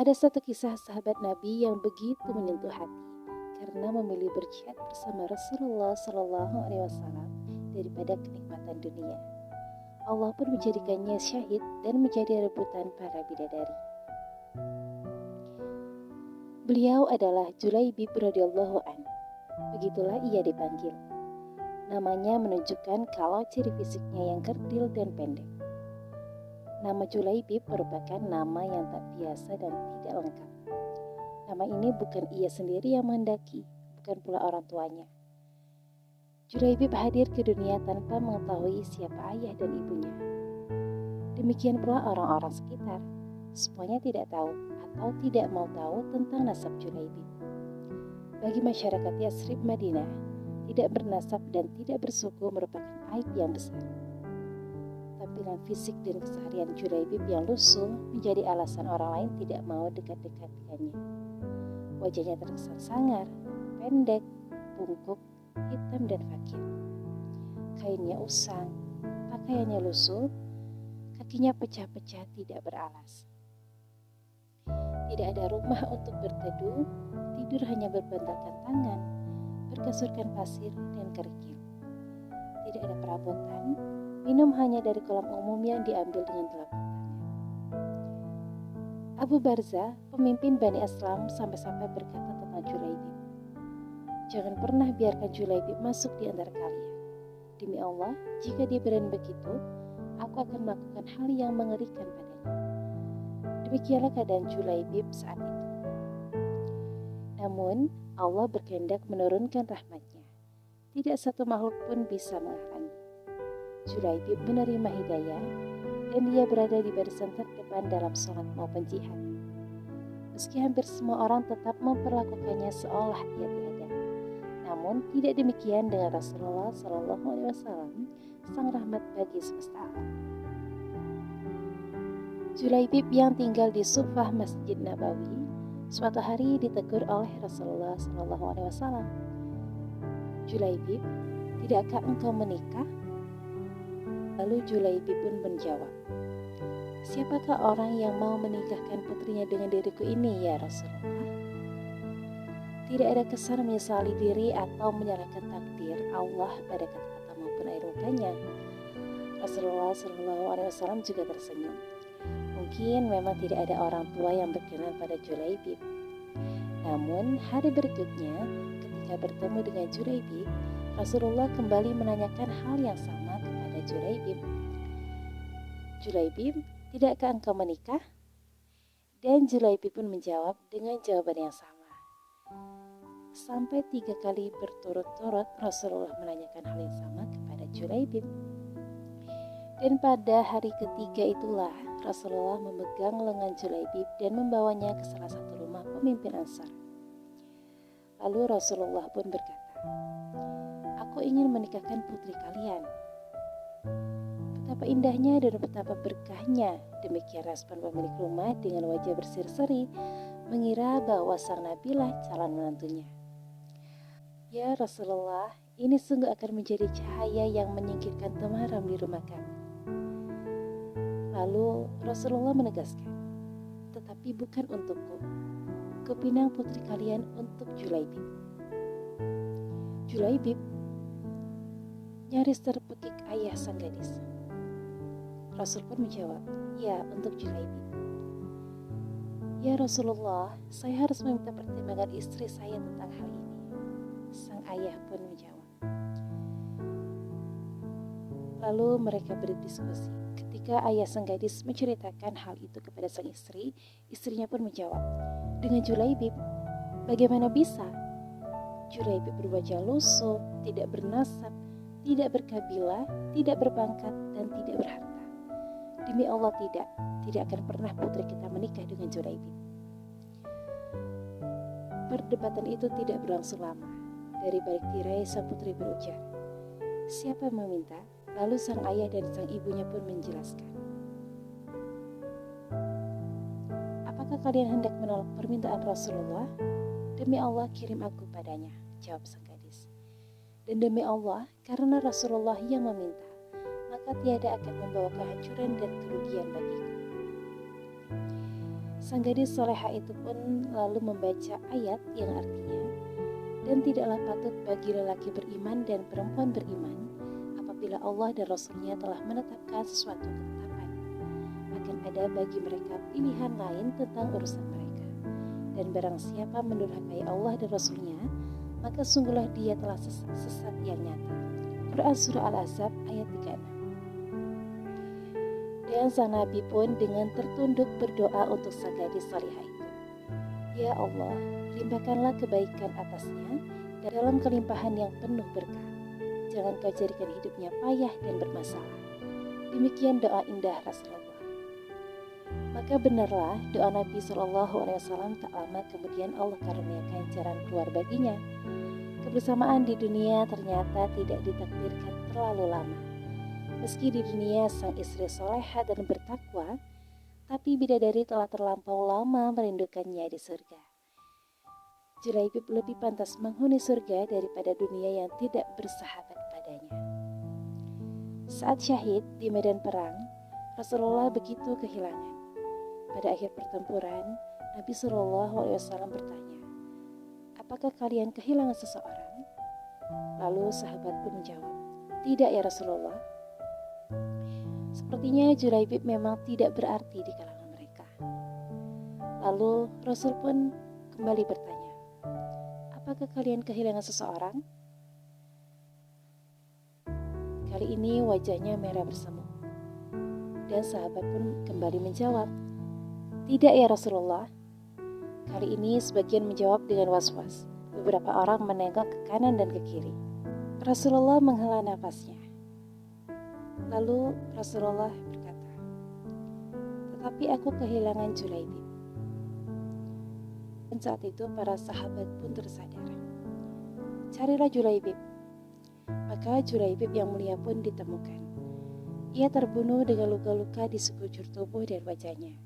Ada satu kisah sahabat Nabi yang begitu menyentuh hati karena memilih berjihad bersama Rasulullah Shallallahu Alaihi Wasallam daripada kenikmatan dunia. Allah pun menjadikannya syahid dan menjadi rebutan para bidadari. Beliau adalah Julaibib radhiyallahu an. Begitulah ia dipanggil. Namanya menunjukkan kalau ciri fisiknya yang kerdil dan pendek. Nama Julaibib merupakan nama yang tak biasa dan tidak lengkap. Nama ini bukan ia sendiri yang menghendaki, bukan pula orang tuanya. Julaibib hadir ke dunia tanpa mengetahui siapa ayah dan ibunya. Demikian pula orang-orang sekitar, semuanya tidak tahu atau tidak mau tahu tentang nasab Julaibib. Bagi masyarakat Yasrib Madinah, tidak bernasab dan tidak bersuku merupakan aib yang besar. Tampilan fisik dan keseharian Julaibib yang lusuh menjadi alasan orang lain tidak mau dekat-dekat dengannya. Wajahnya terkesan sangar, pendek, bungkuk, hitam dan fakir. Kainnya usang, pakaiannya lusuh, kakinya pecah-pecah tidak beralas. Tidak ada rumah untuk berteduh, tidur hanya berbantalkan tangan, berkasurkan pasir dan kerikil. Tidak ada perabotan, minum hanya dari kolam umum yang diambil dengan telapak tangan. Abu Barzah, pemimpin Bani Aslam, sampai-sampai berkata tentang Julaibib, "Jangan pernah biarkan Julaibib masuk di antara kalian. Demi Allah, jika dia berani begitu, aku akan melakukan hal yang mengerikan padanya." Demikianlah keadaan Julaibib saat itu. Namun, Allah berkehendak menurunkan rahmatnya. Tidak satu makhluk pun bisa menghalangi. Julaibib menerima hidayah dan dia berada di barisan terdepan dalam sholat maupun jihad. Meski hampir semua orang tetap memperlakukannya seolah ia tiada. Namun tidak demikian dengan Rasulullah Shallallahu Alaihi Wasallam, sang rahmat bagi semesta alam. Julaibib yang tinggal di Sufah Masjid Nabawi suatu hari ditegur oleh Rasulullah Shallallahu Alaihi Wasallam. "Julaibib, tidakkah engkau menikah?" Lalu Julaibib pun menjawab, "Siapakah orang yang mau menikahkan putrinya dengan diriku ini, ya Rasulullah?" Tidak ada kesan menyesali diri atau menyalahkan takdir Allah pada kata-kata maupun air mukanya. Rasulullah Shallallahu Alaihi Wasallam juga tersenyum. Mungkin memang tidak ada orang tua yang berkenan pada Julaibib. Namun hari berikutnya, ketika bertemu dengan Julaibib, Rasulullah kembali menanyakan hal yang sama kepada Julaibib. "Julaibib, tidakkah engkau menikah?" Dan Julaibib pun menjawab dengan jawaban yang sama. Sampai 3 kali berturut-turut Rasulullah menanyakan hal yang sama kepada Julaibib. Dan pada hari ketiga itulah Rasulullah memegang lengan Julaibib dan membawanya ke salah satu rumah pemimpin Ansar. Lalu Rasulullah pun berkata, "Aku ingin menikahkan putri kalian." Betapa indahnya dan betapa berkahnya, demikian respon pemilik rumah dengan wajah berseri-seri, mengira bahwa sang nabilah calon menantunya. "Ya Rasulullah, ini sungguh akan menjadi cahaya yang menyingkirkan temaram di rumah kami." Lalu Rasulullah menegaskan, "Tetapi bukan untukku. Kupinang putri kalian untuk Julaibib." Julaibib nyaris terpekik ayah sang gadis. Rasul pun menjawab, "Ya, untuk Julaibib." "Ya Rasulullah, saya harus meminta pertimbangan istri saya tentang hal ini." Sang ayah pun menjawab. Lalu mereka berdiskusi. Ketika ayah sang gadis menceritakan hal itu kepada sang istri, istrinya pun menjawab, "Dengan Julaibib, bagaimana bisa? Julaibib berwajah lusuh, tidak bernasab, tidak berkabilah, tidak berpangkat, dan tidak berharta. Demi Allah tidak akan pernah putri kita menikah dengan Julaibib." Perdebatan itu tidak berlangsung lama. Dari balik tirai sang putri berujar, "Siapa yang meminta?" Lalu sang ayah dan sang ibunya pun menjelaskan, "Apakah kalian hendak menolak permintaan Rasulullah?" "Demi Allah, kirim aku padanya," jawab sang gadis. "Dan demi Allah, karena Rasulullah yang meminta, maka tiada akan membawa kehancuran dan kerugian bagiku." Sang gadis soleha itu pun lalu membaca ayat yang artinya, dan tidaklah patut bagi lelaki beriman dan perempuan beriman apabila Allah dan Rasulnya telah menetapkan sesuatu ketetapan. Akan ada bagi mereka pilihan lain tentang urusan mereka. Dan barang siapa mendurhakai Allah dan Rasulnya, maka sungguhlah dia telah sesat yang nyata. Quran Surah Al-Ahzab ayat 36. Dan sang Nabi pun dengan tertunduk berdoa untuk sang gadis salihah itu. Ya Allah, limpahkanlah kebaikan atasnya dalam kelimpahan yang penuh berkah. Jangan kau jadikan hidupnya payah dan bermasalah. Demikian doa indah Rasulullah. Maka benarlah doa Nabi SAW. Tak lama kemudian Allah karuniakan jalan keluar baginya. Kebersamaan di dunia ternyata tidak ditakdirkan terlalu lama. Meski di dunia sang istri soleha dan bertakwa, tapi bidadari telah terlampau lama merindukannya di surga. Julaibib lebih pantas menghuni surga daripada dunia yang tidak bersahabat padanya. Saat syahid di medan perang, Rasulullah begitu kehilangan. Pada akhir pertempuran, Nabi SAW bertanya, "Apakah kalian kehilangan seseorang?" Lalu sahabat pun menjawab, "Tidak ya Rasulullah." Sepertinya Julaibib memang tidak berarti di kalangan mereka. Lalu Rasul pun kembali bertanya, "Apakah kalian kehilangan seseorang?" Kali ini wajahnya merah bersemu. Dan sahabat pun kembali menjawab, "Tidak ya Rasulullah." Kali ini sebagian menjawab dengan was-was. Beberapa orang menengok ke kanan dan ke kiri. Rasulullah menghela nafasnya. Lalu Rasulullah berkata, "Tetapi aku kehilangan Julaibib." Dan saat itu para sahabat pun tersadar. "Carilah Julaibib." Maka Julaibib yang mulia pun ditemukan. Ia terbunuh dengan luka-luka di sekujur tubuh dan wajahnya.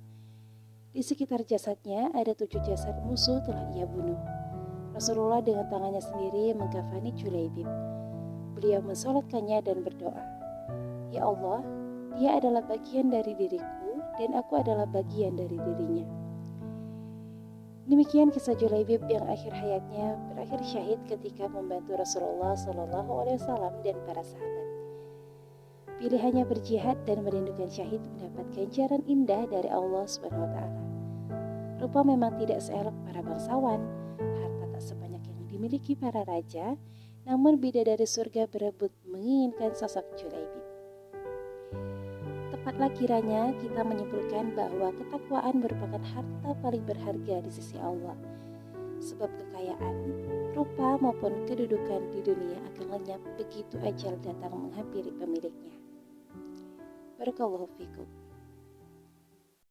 Di sekitar jasadnya ada 7 jasad musuh telah ia bunuh. Rasulullah dengan tangannya sendiri mengkafani Julaibib. Beliau mensolatkannya dan berdoa, "Ya Allah, dia adalah bagian dari diriku dan aku adalah bagian dari dirinya." Demikian kisah Julaibib yang akhir hayatnya berakhir syahid ketika membantu Rasulullah SAW dan para sahabat. Pilihannya berjihad dan merindukan syahid mendapat ganjaran indah dari Allah SWT. Rupa memang tidak seelok para bangsawan, harta tak sebanyak yang dimiliki para raja, namun bidadari surga berebut menginginkan sosok Julaibib. Tepatlah kiranya kita menyimpulkan bahwa ketakwaan merupakan harta paling berharga di sisi Allah. Sebab kekayaan, rupa maupun kedudukan di dunia akan lenyap begitu ajal datang menghampiri pemiliknya. Barakallahu fikum.